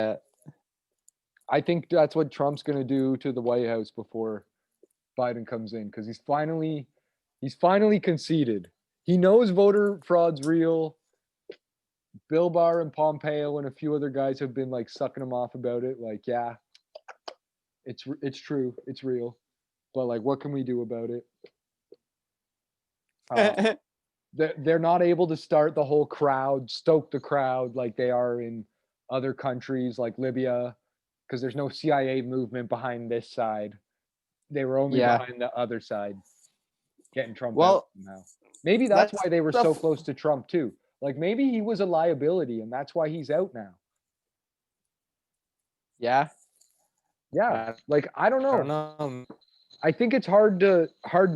I think that's what Trump's going to do to the White House before Biden comes in, because he's finally conceded. He knows voter fraud's real. Bill Barr and Pompeo and a few other guys have been like sucking him off about it. Like, yeah, it's true, it's real, but like, what can we do about it? They're not able to start the whole crowd, stoke the crowd like they are in other countries like Libya, because there's no CIA movement behind this side. They were only behind the other side, getting Trump out now. Maybe that's why they were so close to Trump too. Like, maybe he was a liability and that's why he's out now. Yeah. Like, I don't know. I think it's hard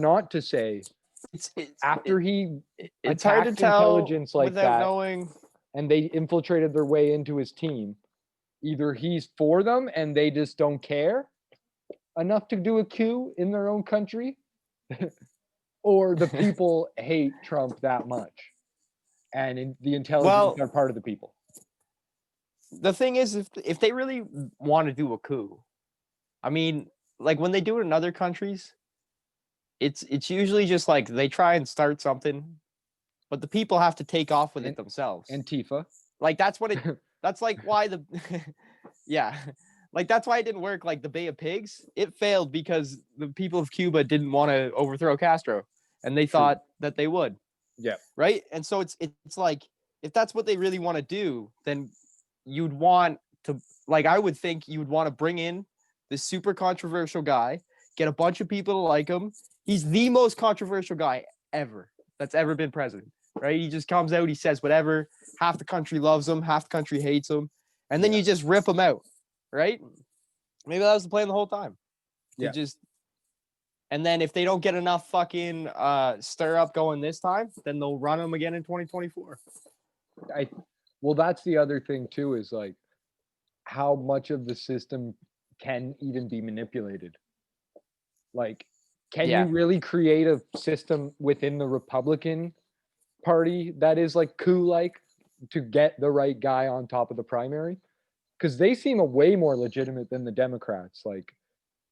not to say. After he it's hard to tell intelligence like without that, knowing, and they infiltrated their way into his team. Either he's for them and they just don't care enough to do a coup in their own country, or the people hate Trump that much, and the intelligence are part of the people. The thing is, if they really want to do a coup, I mean, like when they do it in other countries, it's usually just like they try and start something, but the people have to take off with it themselves. Antifa. Like that's what it. That's like why the. Yeah, like that's why it didn't work. Like the Bay of Pigs, it failed because the people of Cuba didn't want to overthrow Castro, and they thought that they would. Yeah. Right, and so it's like if that's what they really want to do, then you'd want to, like, I would think you would want to bring in this super controversial guy, get a bunch of people to like him. He's the most controversial guy ever that's ever been president, right? He just comes out, he says whatever. Half the country loves him, half the country hates him. And then you just rip him out, right? Maybe that was the plan the whole time. And then if they don't get enough fucking stir up going this time, then they'll run him again in 2024. Well, that's the other thing too, is like how much of the system can even be manipulated. Like, can you really create a system within the Republican Party that is like coup-like to get the right guy on top of the primary? Because they seem a way more legitimate than the Democrats. Like,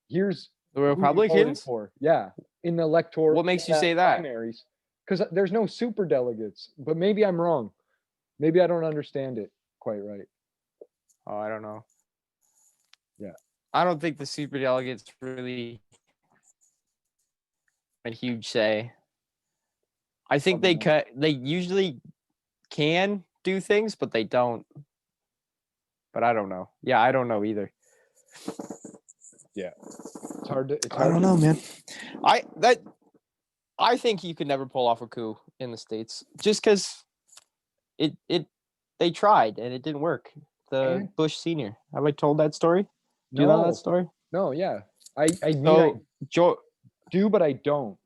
here's the Republicans for. Yeah, in the electoral. What makes you say that? Primaries, because there's no super delegates. But maybe I'm wrong. Maybe I don't understand it quite right. Oh, I don't know. Yeah, I don't think the super delegates really a huge say. I think they usually can do things, but they don't. But I don't know. Yeah, I don't know either. Yeah, it's hard to. I don't know, man. I think you could never pull off a coup in the States just because they tried and it didn't work. The Bush Senior. Have I told that story? Do you know that story? No, yeah. I do, but I don't.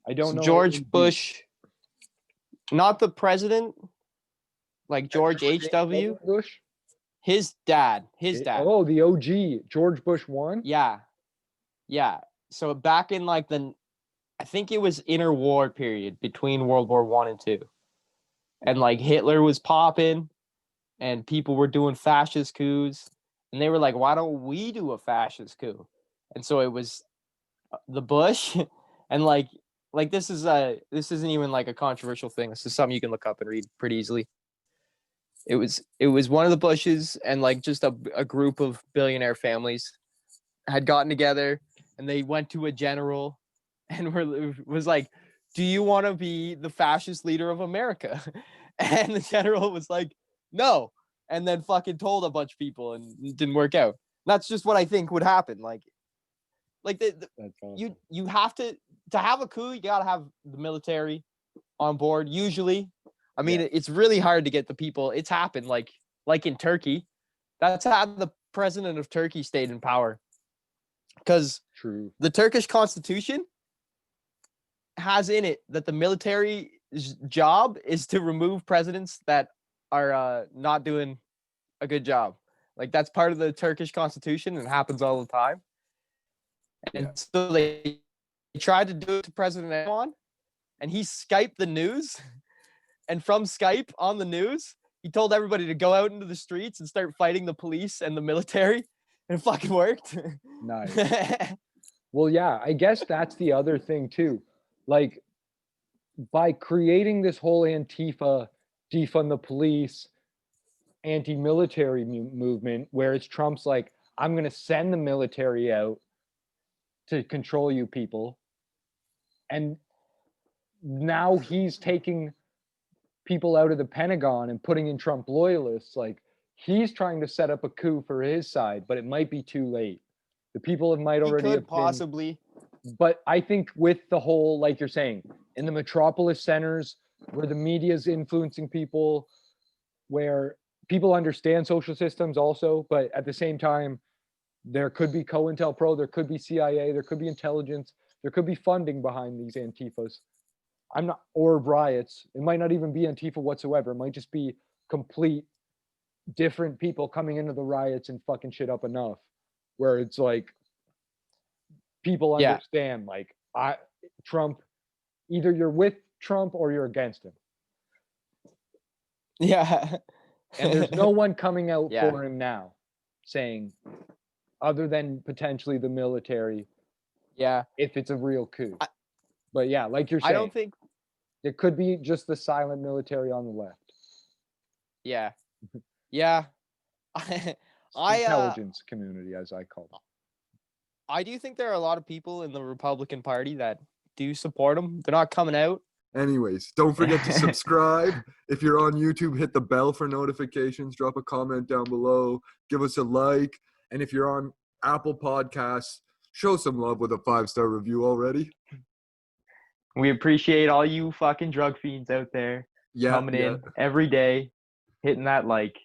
I don't know. George Bush, not the president, like George H.W. Bush? His dad. Oh, the OG, George Bush 1? Yeah. So back in like I think it was interwar period between World War I and II. And like Hitler was popping and people were doing fascist coups. And they were like, why don't we do a fascist coup? And so it was the Bush. And like this isn't even like a controversial thing. This is something you can look up and read pretty easily. It was one of the Bushes and like just a group of billionaire families had gotten together and they went to a general and was like, do you want to be the fascist leader of America? And the general was like, no. And then fucking told a bunch of people and it didn't work out. That's just what I think would happen. Like awesome. You have to have a coup, you got to have the military on board usually. I mean, it's really hard to get the people. It's happened like in Turkey. That's how the president of Turkey stayed in power. Because the Turkish constitution has in it that the military job is to remove presidents that are not doing a good job. Like that's part of the Turkish constitution and it happens all the time. And so they tried to do it to President Erdogan and he Skyped the news. And from Skype on the news, He told everybody to go out into the streets and start fighting the police and the military, and it fucking worked. Nice. Well, yeah, I guess that's the other thing too. Like, by creating this whole Antifa, defund the police, anti-military movement, whereas Trump's like, I'm going to send the military out to control you people. And now he's taking people out of the Pentagon and putting in Trump loyalists. Like, he's trying to set up a coup for his side, but it might be too late. The people might already have possibly. But I think with the whole, like you're saying, in the metropolis centers where the media is influencing people, where people understand social systems also, but at the same time, there could be COINTELPRO, there could be CIA, there could be intelligence, there could be funding behind these Antifas. Or riots. It might not even be Antifa whatsoever. It might just be complete different people coming into the riots and fucking shit up enough where it's like people understand, like, Trump, either you're with Trump or you're against him. Yeah. And there's no one coming out for him now saying, other than potentially the military, if it's a real coup. But yeah, like you're saying, I don't think it could be just the silent military on the left. Yeah. Yeah. Intelligence community, as I call them. I do think there are a lot of people in the Republican Party that do support him. They're not coming out. Anyways, don't forget to subscribe. If you're on YouTube, hit the bell for notifications. Drop a comment down below. Give us a like. And if you're on Apple Podcasts, show some love with a 5-star review already. We appreciate all you fucking drug fiends out there coming in every day, hitting that like.